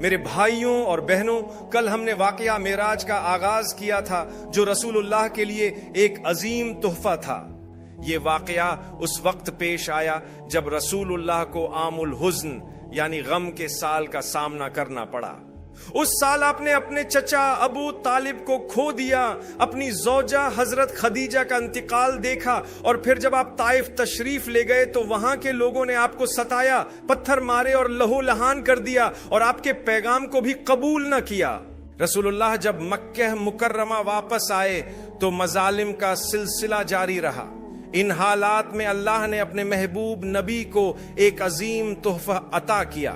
میرے بھائیوں اور بہنوں، کل ہم نے واقعہ معراج کا آغاز کیا تھا جو رسول اللہ کے لیے ایک عظیم تحفہ تھا۔ یہ واقعہ اس وقت پیش آیا جب رسول اللہ کو عام الحزن یعنی غم کے سال کا سامنا کرنا پڑا۔ اس سال آپ نے اپنے چچا ابو طالب کو کھو دیا، اپنی زوجہ حضرت خدیجہ کا انتقال دیکھا، اور پھر جب آپ طائف تشریف لے گئے تو وہاں کے لوگوں نے آپ کو ستایا، پتھر مارے اور لہو لہان کر دیا اور آپ کے پیغام کو بھی قبول نہ کیا۔ رسول اللہ جب مکہ مکرمہ واپس آئے تو مظالم کا سلسلہ جاری رہا۔ ان حالات میں اللہ نے اپنے محبوب نبی کو ایک عظیم تحفہ عطا کیا۔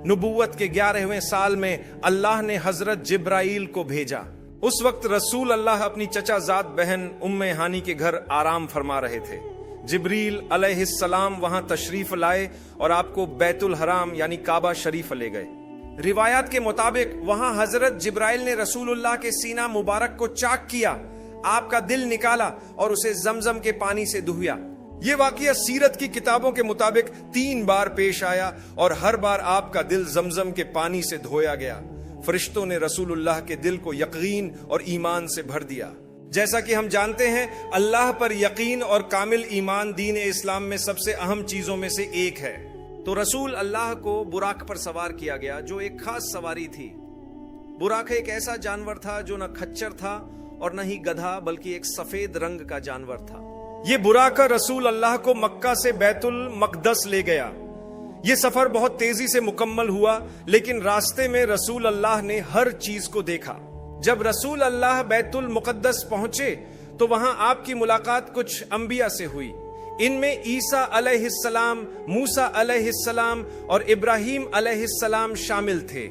نبوت کے 11ویں سال میں اللہ نے حضرت جبرائیل کو بھیجا۔ اس وقت رسول اللہ اپنی چچا زاد بہن ام ہانی کے گھر آرام فرما رہے تھے۔ جبریل علیہ السلام وہاں تشریف لائے اور آپ کو بیت الحرام یعنی کعبہ شریف لے گئے۔ روایات کے مطابق وہاں حضرت جبرائیل نے رسول اللہ کے سینہ مبارک کو چاک کیا، آپ کا دل نکالا اور اسے زمزم کے پانی سے دھویا۔ یہ واقعہ سیرت کی کتابوں کے مطابق 3 بار پیش آیا اور ہر بار آپ کا دل زمزم کے پانی سے دھویا گیا۔ فرشتوں نے رسول اللہ کے دل کو یقین اور ایمان سے بھر دیا۔ جیسا کہ ہم جانتے ہیں، اللہ پر یقین اور کامل ایمان دین اسلام میں سب سے اہم چیزوں میں سے ایک ہے۔ تو رسول اللہ کو براق پر سوار کیا گیا جو ایک خاص سواری تھی۔ براق ایک ایسا جانور تھا جو نہ کھچر تھا اور نہ ہی گدھا، بلکہ ایک سفید رنگ کا جانور تھا۔ یہ براق رسول اللہ کو مکہ سے بیت المقدس لے گیا۔ یہ سفر بہت تیزی سے مکمل ہوا، لیکن راستے میں رسول اللہ نے ہر چیز کو دیکھا۔ جب رسول اللہ بیت المقدس پہنچے تو وہاں آپ کی ملاقات کچھ انبیاء سے ہوئی۔ ان میں عیسیٰ علیہ السلام، موسیٰ علیہ السلام اور ابراہیم علیہ السلام شامل تھے۔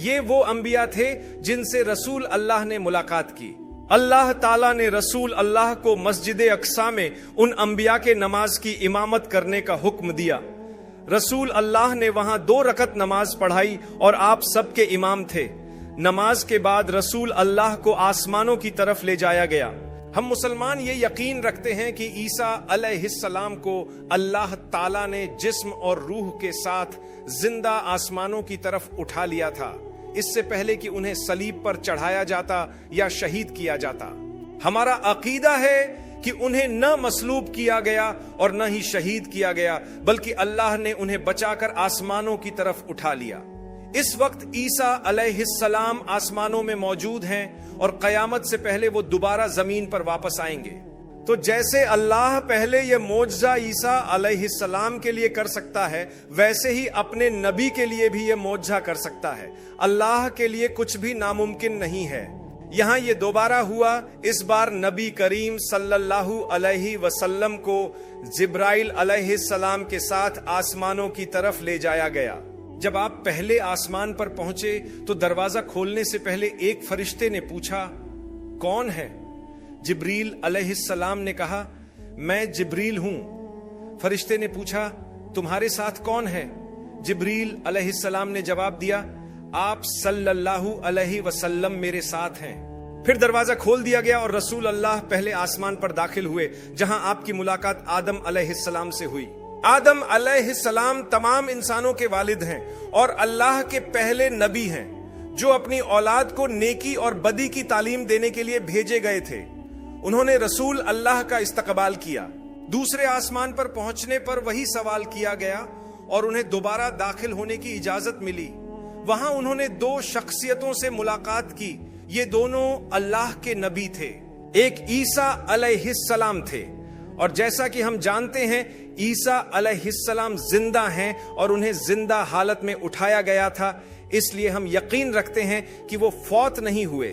یہ وہ انبیاء تھے جن سے رسول اللہ نے ملاقات کی۔ اللہ تعالیٰ نے رسول اللہ کو مسجد اقصی میں ان انبیاء کے نماز کی امامت کرنے کا حکم دیا۔ رسول اللہ نے وہاں 2 رکعت نماز پڑھائی اور آپ سب کے امام تھے۔ نماز کے بعد رسول اللہ کو آسمانوں کی طرف لے جایا گیا۔ ہم مسلمان یہ یقین رکھتے ہیں کہ عیسیٰ علیہ السلام کو اللہ تعالیٰ نے جسم اور روح کے ساتھ زندہ آسمانوں کی طرف اٹھا لیا تھا، اس سے پہلے کہ انہیں صلیب پر چڑھایا جاتا یا شہید کیا جاتا۔ ہمارا عقیدہ ہے کہ انہیں نہ مصلوب کیا گیا اور نہ ہی شہید کیا گیا، بلکہ اللہ نے انہیں بچا کر آسمانوں کی طرف اٹھا لیا۔ اس وقت عیسیٰ علیہ السلام آسمانوں میں موجود ہیں اور قیامت سے پہلے وہ دوبارہ زمین پر واپس آئیں گے۔ تو جیسے اللہ پہلے یہ معجزہ عیسیٰ علیہ السلام کے لیے کر سکتا ہے، ویسے ہی اپنے نبی کے لیے بھی یہ معجزہ کر سکتا ہے۔ اللہ کے لیے کچھ بھی ناممکن نہیں ہے۔ یہاں یہ دوبارہ ہوا، اس بار نبی کریم صلی اللہ علیہ وسلم کو جبرائیل علیہ السلام کے ساتھ آسمانوں کی طرف لے جایا گیا۔ جب آپ پہلے آسمان پر پہنچے تو دروازہ کھولنے سے پہلے ایک فرشتے نے پوچھا، کون ہے؟ جبریل علیہ السلام نے کہا، میں جبریل ہوں۔ فرشتے نے پوچھا، تمہارے ساتھ کون ہے؟ جبریل علیہ السلام نے جواب دیا، آپ صلی اللہ علیہ وسلم میرے ساتھ ہیں۔ پھر دروازہ کھول دیا گیا اور رسول اللہ پہلے آسمان پر داخل ہوئے، جہاں آپ کی ملاقات آدم علیہ السلام سے ہوئی۔ آدم علیہ السلام تمام انسانوں کے والد ہیں اور اللہ کے پہلے نبی ہیں جو اپنی اولاد کو نیکی اور بدی کی تعلیم دینے کے لیے بھیجے گئے تھے۔ انہوں نے رسول اللہ کا استقبال کیا۔ دوسرے آسمان پر پہنچنے پر وہی سوال کیا گیا اور انہیں دوبارہ داخل ہونے کی اجازت ملی۔ وہاں انہوں نے 2 شخصیتوں سے ملاقات کی۔ یہ دونوں اللہ کے نبی تھے۔ ایک عیسیٰ علیہ السلام تھے، اور جیسا کہ ہم جانتے ہیں عیسیٰ علیہ السلام زندہ ہیں اور انہیں زندہ حالت میں اٹھایا گیا تھا، اس لیے ہم یقین رکھتے ہیں کہ وہ فوت نہیں ہوئے۔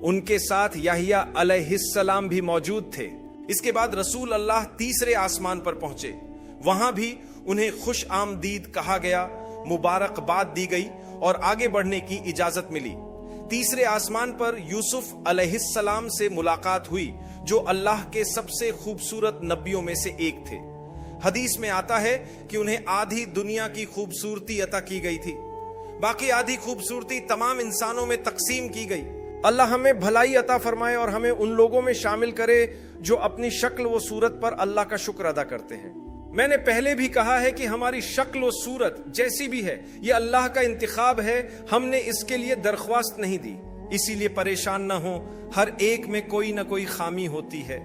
ان کے ساتھ یحییٰ علیہ السلام بھی موجود تھے۔ اس کے بعد رسول اللہ تیسرے آسمان پر پہنچے۔ وہاں بھی انہیں خوش آمدید کہا گیا، مبارکباد دی گئی اور آگے بڑھنے کی اجازت ملی۔ تیسرے آسمان پر یوسف علیہ السلام سے ملاقات ہوئی، جو اللہ کے سب سے خوبصورت نبیوں میں سے ایک تھے۔ حدیث میں آتا ہے کہ انہیں آدھی دنیا کی خوبصورتی عطا کی گئی تھی، باقی آدھی خوبصورتی تمام انسانوں میں تقسیم کی گئی۔ اللہ ہمیں بھلائی عطا فرمائے اور ہمیں ان لوگوں میں شامل کرے جو اپنی شکل و صورت پر اللہ کا شکر ادا کرتے ہیں۔ میں نے پہلے بھی کہا ہے کہ ہماری شکل و صورت جیسی بھی ہے یہ اللہ کا انتخاب ہے، ہم نے اس کے لیے درخواست نہیں دی، اسی لیے پریشان نہ ہو۔ ہر ایک میں کوئی نہ کوئی خامی ہوتی ہے،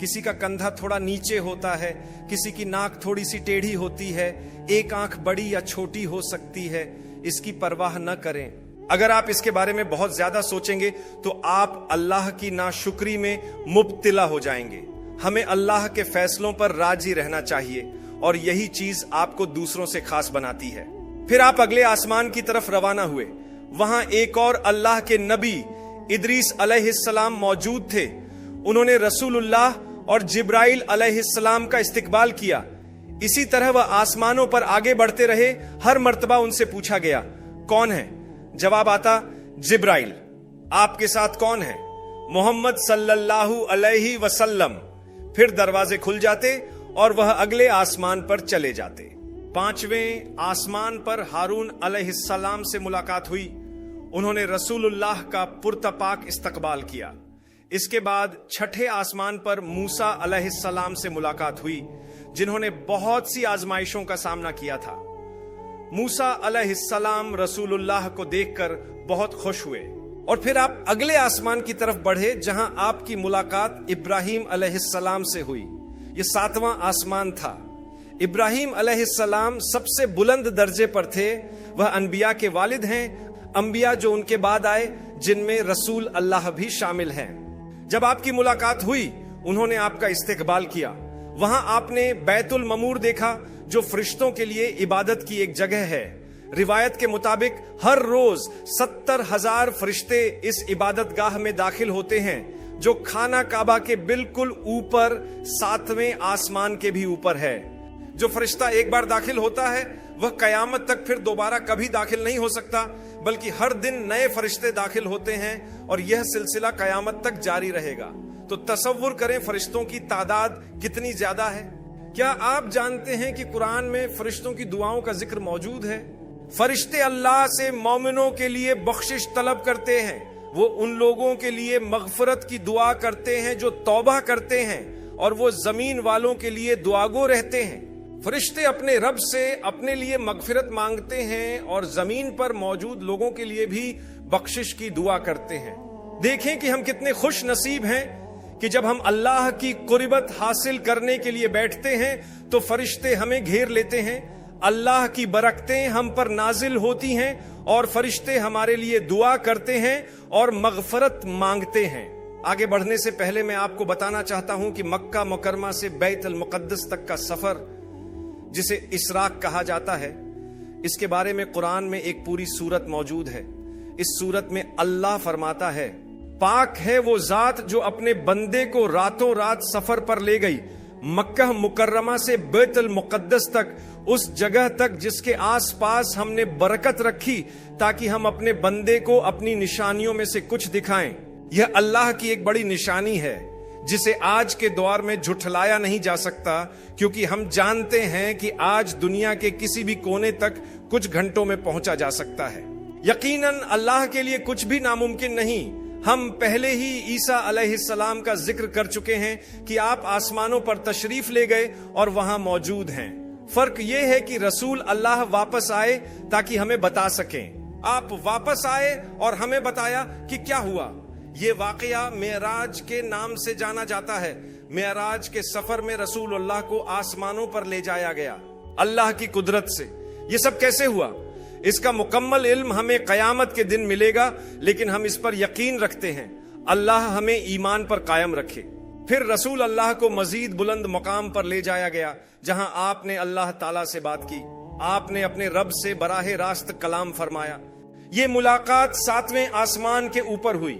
کسی کا کندھا تھوڑا نیچے ہوتا ہے، کسی کی ناک تھوڑی سی ٹیڑھی ہوتی ہے، ایک آنکھ بڑی یا چھوٹی ہو سکتی ہے، اس کی پرواہ نہ کریں۔ اگر آپ اس کے بارے میں بہت زیادہ سوچیں گے تو آپ اللہ کی ناشکری میں مبتلا ہو جائیں گے۔ ہمیں اللہ کے فیصلوں پر راضی رہنا چاہیے اور یہی چیز آپ کو دوسروں سے خاص بناتی ہے۔ پھر آپ اگلے آسمان کی طرف روانہ ہوئے، وہاں ایک اور اللہ کے نبی ادریس علیہ السلام موجود تھے۔ انہوں نے رسول اللہ اور جبرائیل علیہ السلام کا استقبال کیا۔ اسی طرح وہ آسمانوں پر آگے بڑھتے رہے۔ ہر مرتبہ ان سے پوچھا گیا کون ہے؟ جواب آتا جبرائیل۔ آپ کے ساتھ کون ہے؟ محمد صلی اللہ علیہ وسلم۔ پھر دروازے کھل جاتے اور وہ اگلے آسمان پر چلے جاتے۔ 5ویں آسمان پر ہارون علیہ السلام سے ملاقات ہوئی۔ انہوں نے رسول اللہ کا پرتپاک استقبال کیا۔ اس کے بعد 6 آسمان پر موسیٰ علیہ السلام سے ملاقات ہوئی، جنہوں نے بہت سی آزمائشوں کا سامنا کیا تھا۔ موسیٰ علیہ السلام رسول اللہ کو دیکھ کر بہت خوش ہوئے، اور پھر آپ اگلے آسمان کی طرف بڑھے جہاں آپ کی ملاقات ابراہیم علیہ السلام سے ہوئی۔ یہ 7واں آسمان تھا۔ ابراہیم علیہ السلام سب سے بلند درجے پر تھے۔ وہ انبیاء کے والد ہیں، انبیاء جو ان کے بعد آئے، جن میں رسول اللہ بھی شامل ہیں۔ جب آپ کی ملاقات ہوئی انہوں نے آپ کا استقبال کیا۔ وہاں آپ نے بیت المعمور دیکھا جو فرشتوں کے لیے عبادت کی ایک جگہ ہے۔ روایت کے مطابق ہر روز 70,000 فرشتے اس عبادت گاہ میں داخل ہوتے ہیں، جو خانہ کعبہ کے بالکل اوپر 7ویں آسمان کے بھی اوپر ہے۔ جو فرشتہ ایک بار داخل ہوتا ہے وہ قیامت تک پھر دوبارہ کبھی داخل نہیں ہو سکتا، بلکہ ہر دن نئے فرشتے داخل ہوتے ہیں، اور یہ سلسلہ قیامت تک جاری رہے گا۔ تو تصور کریں فرشتوں کی تعداد کتنی زیادہ ہے۔ کیا آپ جانتے ہیں کہ قرآن میں فرشتوں کی دعاؤں کا ذکر موجود ہے؟ فرشتے اللہ سے مومنوں کے لیے بخشش طلب کرتے ہیں۔ وہ ان لوگوں کے لیے مغفرت کی دعا کرتے ہیں جو توبہ کرتے ہیں، اور وہ زمین والوں کے لیے دعاگو رہتے ہیں۔ فرشتے اپنے رب سے اپنے لیے مغفرت مانگتے ہیں اور زمین پر موجود لوگوں کے لیے بھی بخشش کی دعا کرتے ہیں۔ دیکھیں کہ ہم کتنے خوش نصیب ہیں کہ جب ہم اللہ کی قربت حاصل کرنے کے لیے بیٹھتے ہیں تو فرشتے ہمیں گھیر لیتے ہیں، اللہ کی برکتیں ہم پر نازل ہوتی ہیں، اور فرشتے ہمارے لیے دعا کرتے ہیں اور مغفرت مانگتے ہیں۔ آگے بڑھنے سے پہلے میں آپ کو بتانا چاہتا ہوں کہ مکہ مکرمہ سے بیت المقدس تک کا سفر، جسے اسراء کہا جاتا ہے، اس کے بارے میں قرآن میں ایک پوری سورت موجود ہے۔ اس سورت میں اللہ فرماتا ہے، پاک ہے وہ ذات جو اپنے بندے کو راتوں رات سفر پر لے گئی، مکہ مکرمہ سے بیت المقدس تک، اس جگہ تک جس کے آس پاس ہم نے برکت رکھی تاکہ ہم اپنے بندے کو اپنی نشانیوں میں سے کچھ دکھائیں۔ یہ اللہ کی ایک بڑی نشانی ہے جسے آج کے دور میں جھٹلایا نہیں جا سکتا، کیونکہ ہم جانتے ہیں کہ آج دنیا کے کسی بھی کونے تک کچھ گھنٹوں میں پہنچا جا سکتا ہے۔ یقیناً اللہ کے لیے کچھ بھی ناممکن نہیں۔ ہم پہلے ہی عیسیٰ علیہ السلام کا ذکر کر چکے ہیں کہ آپ آسمانوں پر تشریف لے گئے اور وہاں موجود ہیں۔ فرق یہ ہے کہ رسول اللہ واپس آئے تاکہ ہمیں بتا سکیں۔ آپ واپس آئے اور ہمیں بتایا کہ کیا ہوا۔ یہ واقعہ معراج کے نام سے جانا جاتا ہے۔ معراج کے سفر میں رسول اللہ کو آسمانوں پر لے جایا گیا اللہ کی قدرت سے۔ یہ سب کیسے ہوا؟ اس کا مکمل علم ہمیں قیامت کے دن ملے گا، لیکن ہم اس پر یقین رکھتے ہیں۔ اللہ ہمیں ایمان پر قائم رکھے۔ پھر رسول اللہ کو مزید بلند مقام پر لے جایا گیا، جہاں آپ نے اللہ تعالیٰ سے بات کی۔ آپ نے اپنے رب سے براہ راست کلام فرمایا۔ یہ ملاقات 7ویں آسمان کے اوپر ہوئی۔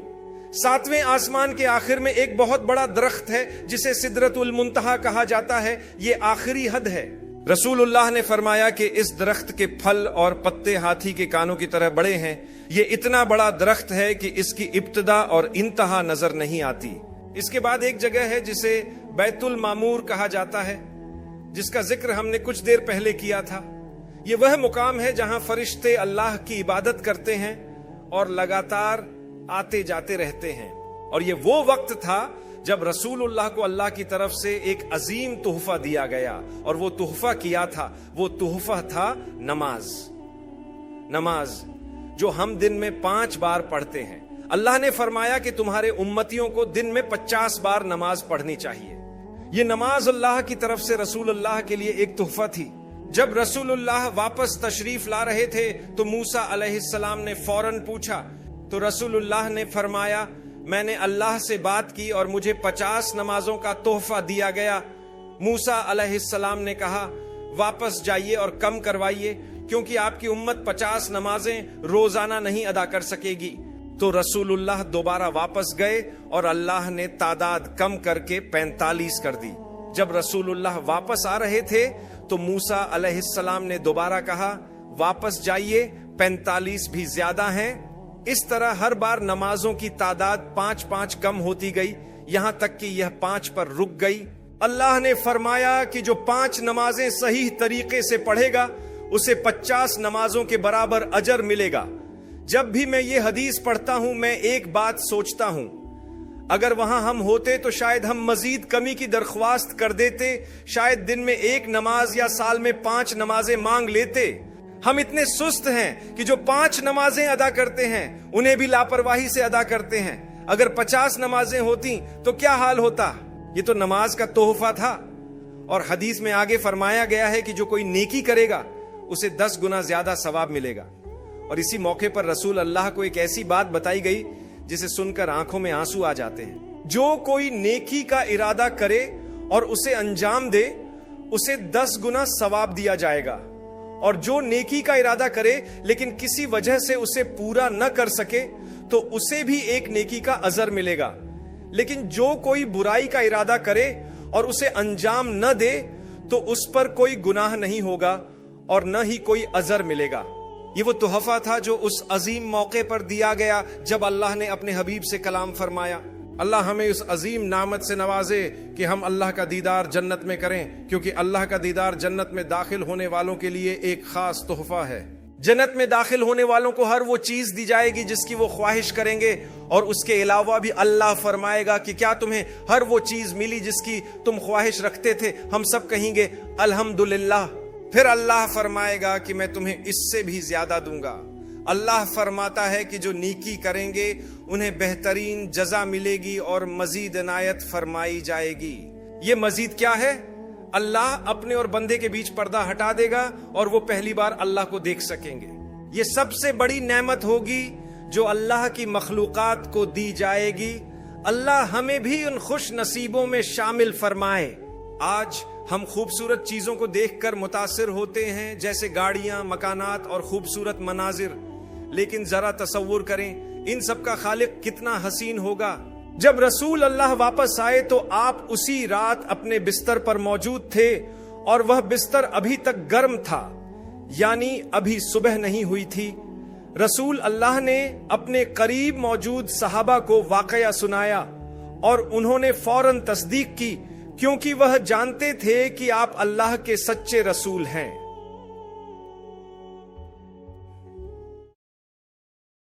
7ویں آسمان کے آخر میں ایک بہت بڑا درخت ہے جسے سدرۃ المنتہا کہا جاتا ہے۔ یہ آخری حد ہے۔ رسول اللہ نے فرمایا کہ اس درخت کے پھل اور پتے ہاتھی کے کانوں کی طرح بڑے ہیں۔ یہ اتنا بڑا درخت ہے کہ اس کی ابتدا اور انتہا نظر نہیں آتی۔ اس کے بعد ایک جگہ ہے جسے بیت المعمور کہا جاتا ہے، جس کا ذکر ہم نے کچھ دیر پہلے کیا تھا۔ یہ وہ مقام ہے جہاں فرشتے اللہ کی عبادت کرتے ہیں اور لگاتار آتے جاتے رہتے ہیں، اور یہ وہ وقت تھا جب رسول اللہ کو اللہ کی طرف سے ایک عظیم تحفہ دیا گیا، اور وہ تحفہ کیا تھا؟ وہ تحفہ تھا نماز۔ نماز جو ہم دن میں 5 بار پڑھتے ہیں۔ اللہ نے فرمایا کہ تمہارے امتیوں کو دن میں 50 بار نماز پڑھنی چاہیے۔ یہ نماز اللہ کی طرف سے رسول اللہ کے لیے ایک تحفہ تھی۔ جب رسول اللہ واپس تشریف لا رہے تھے تو موسیٰ علیہ السلام نے فوراً پوچھا، تو رسول اللہ نے فرمایا میں نے اللہ سے بات کی اور مجھے 50 نمازوں کا تحفہ دیا گیا۔ موسیٰ علیہ السلام نے کہا واپس جائیے اور کم کروائیے، کیونکہ آپ کی امت 50 نمازیں روزانہ نہیں ادا کر سکے گی۔ تو رسول اللہ دوبارہ واپس گئے اور اللہ نے تعداد کم کر کے 45 کر دی۔ جب رسول اللہ واپس آ رہے تھے تو موسیٰ علیہ السلام نے دوبارہ کہا واپس جائیے، 45 بھی زیادہ ہیں۔ اس طرح ہر بار نمازوں کی تعداد 5 کم ہوتی گئی، یہاں تک کہ یہ 5 پر رک گئی۔ اللہ نے فرمایا کہ جو 5 نمازیں صحیح طریقے سے پڑھے گا اسے 50 نمازوں کے برابر اجر ملے گا۔ جب بھی میں یہ حدیث پڑھتا ہوں میں ایک بات سوچتا ہوں، اگر وہاں ہم ہوتے تو شاید ہم مزید کمی کی درخواست کر دیتے، شاید دن میں 1 نماز یا سال میں 5 نمازیں مانگ لیتے۔ ہم اتنے سست ہیں کہ جو 5 نمازیں ادا کرتے ہیں انہیں بھی لاپرواہی سے ادا کرتے ہیں۔ اگر 50 نمازیں ہوتی تو کیا حال ہوتا؟ یہ تو نماز کا تحفہ تھا، اور حدیث میں آگے فرمایا گیا ہے کہ جو کوئی نیکی کرے گا اسے 10 گنا زیادہ ثواب ملے گا۔ اور اسی موقع پر رسول اللہ کو ایک ایسی بات بتائی گئی جسے سن کر آنکھوں میں آنسو آ جاتے ہیں۔ جو کوئی نیکی کا ارادہ کرے اور اسے انجام دے اسے 10 گنا ثواب دیا جائے گا، اور جو نیکی کا ارادہ کرے لیکن کسی وجہ سے اسے پورا نہ کر سکے تو اسے بھی ایک نیکی کا اجر ملے گا، لیکن جو کوئی برائی کا ارادہ کرے اور اسے انجام نہ دے تو اس پر کوئی گناہ نہیں ہوگا اور نہ ہی کوئی اجر ملے گا۔ یہ وہ تحفہ تھا جو اس عظیم موقع پر دیا گیا جب اللہ نے اپنے حبیب سے کلام فرمایا۔ اللہ ہمیں اس عظیم نعمت سے نوازے کہ ہم اللہ کا دیدار جنت میں کریں، کیونکہ اللہ کا دیدار جنت میں داخل ہونے والوں کے لیے ایک خاص تحفہ ہے۔ جنت میں داخل ہونے والوں کو ہر وہ چیز دی جائے گی جس کی وہ خواہش کریں گے، اور اس کے علاوہ بھی اللہ فرمائے گا کہ کیا تمہیں ہر وہ چیز ملی جس کی تم خواہش رکھتے تھے؟ ہم سب کہیں گے الحمدللہ۔ پھر اللہ فرمائے گا کہ میں تمہیں اس سے بھی زیادہ دوں گا۔ اللہ فرماتا ہے کہ جو نیکی کریں گے انہیں بہترین جزا ملے گی اور مزید عنایت فرمائی جائے گی۔ یہ مزید کیا ہے؟ اللہ اپنے اور بندے کے بیچ پردہ ہٹا دے گا اور وہ پہلی بار اللہ کو دیکھ سکیں گے۔ یہ سب سے بڑی نعمت ہوگی جو اللہ کی مخلوقات کو دی جائے گی۔ اللہ ہمیں بھی ان خوش نصیبوں میں شامل فرمائے۔ آج ہم خوبصورت چیزوں کو دیکھ کر متاثر ہوتے ہیں، جیسے گاڑیاں، مکانات اور خوبصورت مناظر، لیکن ذرا تصور کریں ان سب کا خالق کتنا حسین ہوگا۔ جب رسول اللہ واپس آئے تو آپ اسی رات اپنے بستر پر موجود تھے، اور وہ بستر ابھی تک گرم تھا، یعنی ابھی صبح نہیں ہوئی تھی۔ رسول اللہ نے اپنے قریب موجود صحابہ کو واقعہ سنایا اور انہوں نے فوراً تصدیق کی، کیونکہ وہ جانتے تھے کہ آپ اللہ کے سچے رسول ہیں۔